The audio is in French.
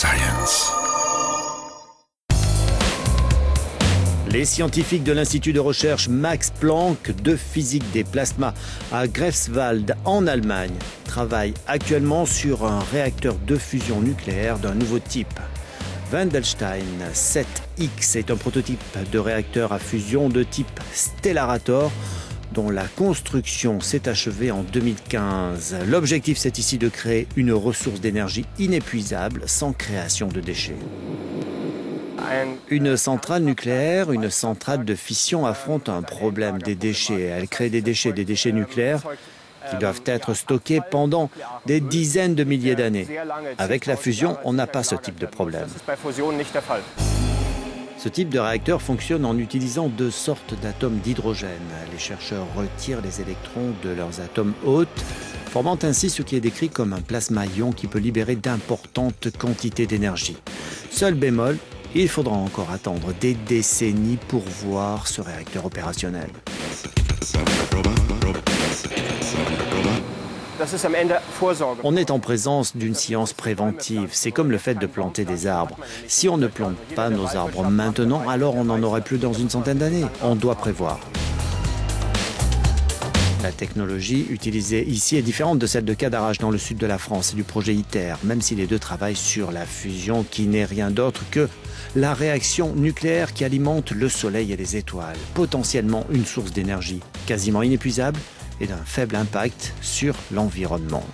Science. Les scientifiques de l'Institut de recherche Max Planck de physique des plasmas à Greifswald en Allemagne travaillent actuellement sur un réacteur de fusion nucléaire d'un nouveau type. Wendelstein 7X est un prototype de réacteur à fusion de type Stellarator dont la construction s'est achevée en 2015. L'objectif, c'est ici de créer une ressource d'énergie inépuisable sans création de déchets. Une centrale nucléaire, une centrale de fission affronte un problème des déchets. Elle crée des déchets nucléaires qui doivent être stockés pendant des dizaines de milliers d'années. Avec la fusion, on n'a pas ce type de problème. Ce type de réacteur fonctionne en utilisant deux sortes d'atomes d'hydrogène. Les chercheurs retirent les électrons de leurs atomes hôtes, formant ainsi ce qui est décrit comme un plasma-ion qui peut libérer d'importantes quantités d'énergie. Seul bémol, il faudra encore attendre des décennies pour voir ce réacteur opérationnel. On est en présence d'une science préventive. C'est comme le fait de planter des arbres. Si on ne plante pas nos arbres maintenant, alors on n'en aurait plus dans une centaine d'années. On doit prévoir. La technologie utilisée ici est différente de celle de Cadarache dans le sud de la France et du projet ITER, même si les deux travaillent sur la fusion qui n'est rien d'autre que la réaction nucléaire qui alimente le Soleil et les étoiles, potentiellement une source d'énergie quasiment inépuisable et d'un faible impact sur l'environnement.